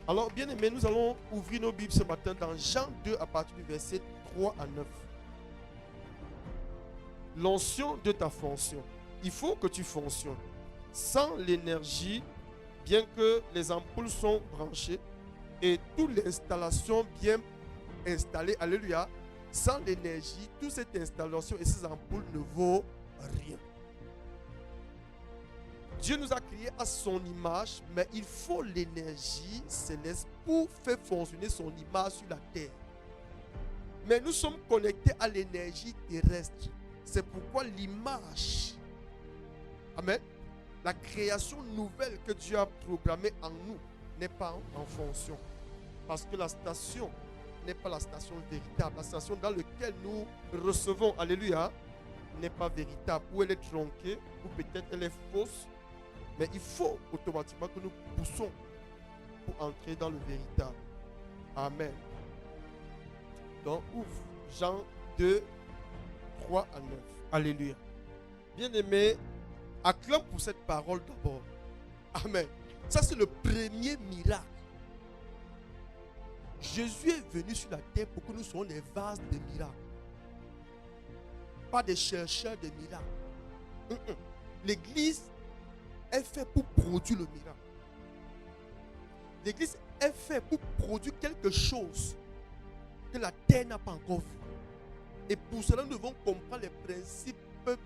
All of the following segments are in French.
Alors, bien aimé, nous allons ouvrir nos Bibles ce matin dans Jean 2 à partir du verset 3 à 9. L'onction de ta fonction. Il faut que tu fonctionnes. Sans l'énergie, bien que les ampoules sont branchées et toute l'installation bien installée, alléluia, sans l'énergie, toute cette installation et ces ampoules ne vaut rien. Dieu nous a créés à son image, mais il faut l'énergie céleste pour faire fonctionner son image sur la terre. Mais nous sommes connectés à l'énergie terrestre. C'est pourquoi l'image, amen, la création nouvelle que Dieu a programmée en nous n'est pas en fonction. Parce que la station n'est pas la station véritable. La station dans laquelle nous recevons, alléluia, n'est pas véritable. Ou elle est tronquée, ou peut-être elle est fausse. Mais il faut automatiquement que nous poussons pour entrer dans le véritable. Amen. Donc, ouvre Jean 2, 3 à 9. Alléluia. Bien-aimé, acclame pour cette parole d'abord. Amen. Ça, c'est le premier miracle. Jésus est venu sur la terre pour que nous soyons des vases de miracles. Pas des chercheurs de miracles. L'Église est faite pour produire le miracle. L'Église est faite pour produire quelque chose que la terre n'a pas encore vu. Et pour cela, nous devons comprendre les principes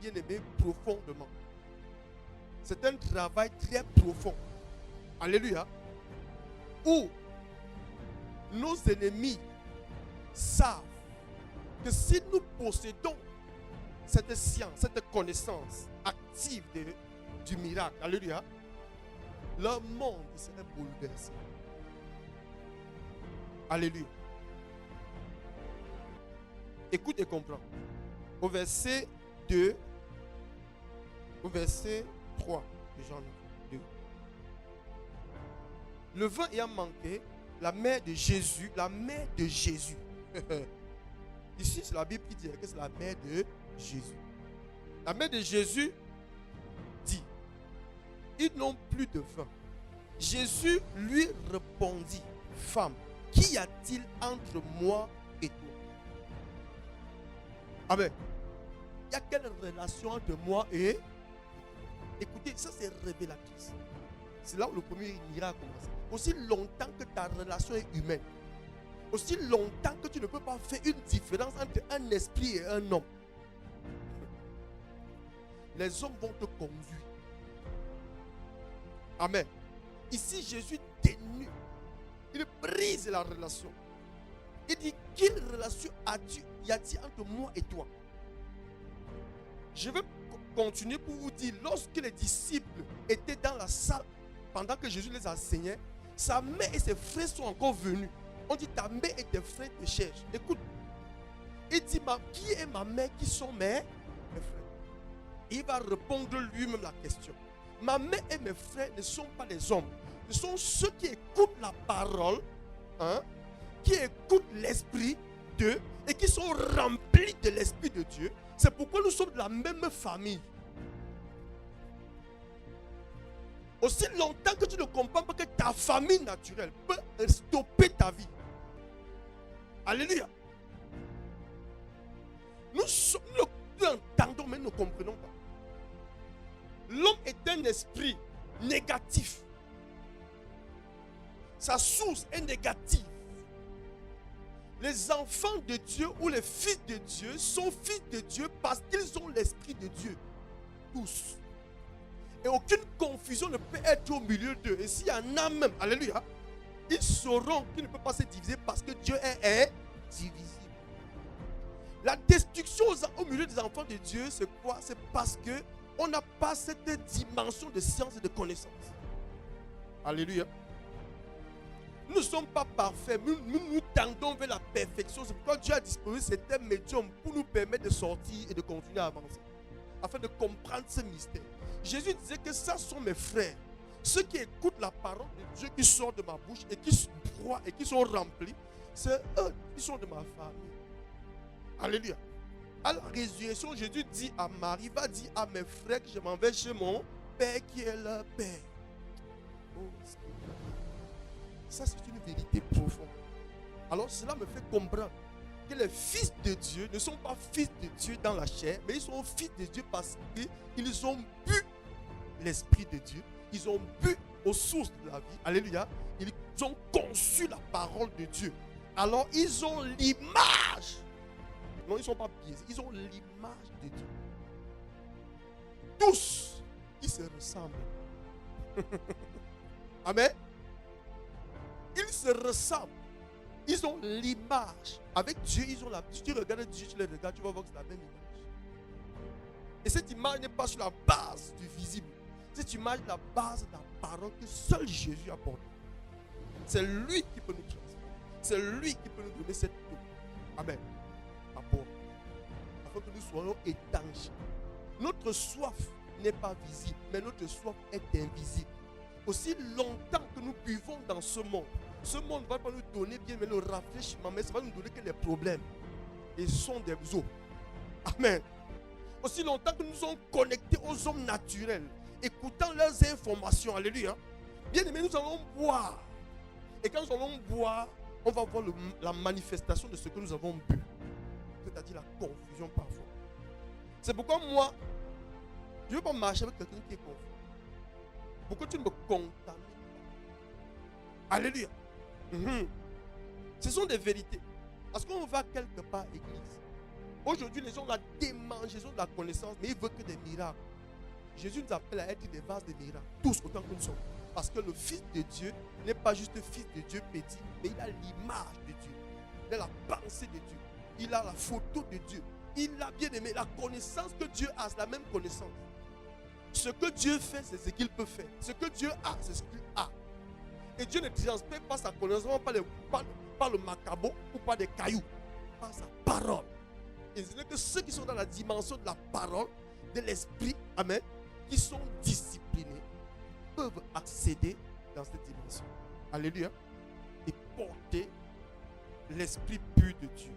bien aimés profondément. C'est un travail très profond. Alléluia. Où nos ennemis savent que si nous possédons cette science, cette connaissance active du miracle, alléluia, leur monde serait bouleversé. Alléluia. Écoute et comprends. Au verset 2, au verset 3 de Jean 2. Le vin ayant manqué, la mère de Jésus, ici c'est la Bible qui dit que c'est la mère de Jésus. La mère de Jésus dit, ils n'ont plus de vin. Jésus lui répondit, femme, qu'y a-t-il entre moi et toi? Amen. Il y a quelle relation entre moi et... Écoutez, ça c'est révélatrice. C'est là où le premier miracle commence. Aussi longtemps que ta relation est humaine, aussi longtemps que tu ne peux pas faire une différence entre un esprit et un homme, les hommes vont te conduire. Amen. Ici, Jésus dénue. Il brise la relation. Il dit, quelle relation y a-t-il entre moi et toi? Je vais continuer pour vous dire, lorsque les disciples étaient dans la salle, pendant que Jésus les enseignait, sa mère et ses frères sont encore venus. On dit, ta mère et tes frères te cherchent. Écoute, il dit, qui est ma mère, qui sont mes frères? Il va répondre lui-même la question. Ma mère et mes frères ne sont pas les hommes. Ce sont ceux qui écoutent la parole, qui écoutent l'esprit d'eux et qui sont remplis de l'esprit de Dieu. C'est pourquoi nous sommes de la même famille. Aussi longtemps que tu ne comprends pas que ta famille naturelle peut stopper ta vie. Alléluia. Nous entendons mais nous ne comprenons pas. L'homme est un esprit négatif. Sa source est négative. Les enfants de Dieu ou les fils de Dieu sont fils de Dieu parce qu'ils ont l'esprit de Dieu. Tous. Et aucune confusion ne peut être au milieu d'eux. Et s'il y en a même, alléluia, ils sauront qu'ils ne peuvent pas se diviser parce que Dieu est divisible. La destruction au milieu des enfants de Dieu, c'est quoi? C'est parce qu'on n'a pas cette dimension de science et de connaissance. Alléluia. Nous ne sommes pas parfaits. Nous tendons vers la perfection. C'est pourquoi Dieu a disposé certains médiums pour nous permettre de sortir et de continuer à avancer. Afin de comprendre ce mystère. Jésus disait que ça sont mes frères. Ceux qui écoutent la parole de Dieu qui sort de ma bouche et qui croient et qui sont remplis. C'est eux qui sont de ma famille. Alléluia. À la résurrection, Jésus dit à Marie, va dire à mes frères que je m'en vais chez mon Père qui est leur Père. Oh, Ça, c'est une vérité profonde. Alors, cela me fait comprendre que les fils de Dieu ne sont pas fils de Dieu dans la chair, mais ils sont fils de Dieu parce qu'ils ont bu l'Esprit de Dieu. Ils ont bu aux sources de la vie. Alléluia. Ils ont conçu la parole de Dieu. Alors, ils ont l'image. Non, ils ne sont pas biaisés. Ils ont l'image de Dieu. Tous, ils se ressemblent. Amen. Ils se ressemblent. Ils ont l'image. Avec Dieu, ils ont la. Si tu regardes Dieu, tu les regardes, tu vas voir que c'est la même image. Et cette image n'est pas sur la base du visible. Cette image est la base de la parole que seul Jésus a portée. C'est lui qui peut nous transformer. C'est lui qui peut nous donner cette eau. Amen. Apport. Afin que nous soyons étanches. Notre soif n'est pas visible, mais notre soif est invisible. Aussi longtemps que nous buvons dans ce monde ne va pas nous donner bien mais le rafraîchissement, mais ça va nous donner que les problèmes. Et sont des eaux. Amen. Aussi longtemps que nous sommes connectés aux hommes naturels, écoutant leurs informations, alléluia. Bien aimé, nous allons boire. Et quand nous allons boire, on va voir la manifestation de ce que nous avons bu. C'est-à-dire la confusion parfois. C'est pourquoi moi, je ne veux pas marcher avec quelqu'un qui est confus. Pourquoi tu ne me contamines pas? Alléluia. Ce sont des vérités. Parce qu'on va quelque part à l'église. Aujourd'hui, les gens ont la démangeaison de la connaissance, mais ils veulent que des miracles. Jésus nous appelle à être des vases de miracles. Tous autant que nous sommes. Parce que le Fils de Dieu n'est pas juste le Fils de Dieu petit, mais il a l'image de Dieu. Il a la pensée de Dieu. Il a la photo de Dieu. Il a bien aimé. La connaissance que Dieu a, c'est la même connaissance. Ce que Dieu fait, c'est ce qu'il peut faire. Ce que Dieu a, c'est ce qu'il a. Et Dieu ne transmet pas sa connaissance par le macabo ou par des cailloux. Par sa parole. Et c'est que ceux qui sont dans la dimension de la parole, de l'esprit, amen, qui sont disciplinés, peuvent accéder dans cette dimension. Alléluia. Et porter l'esprit pur de Dieu.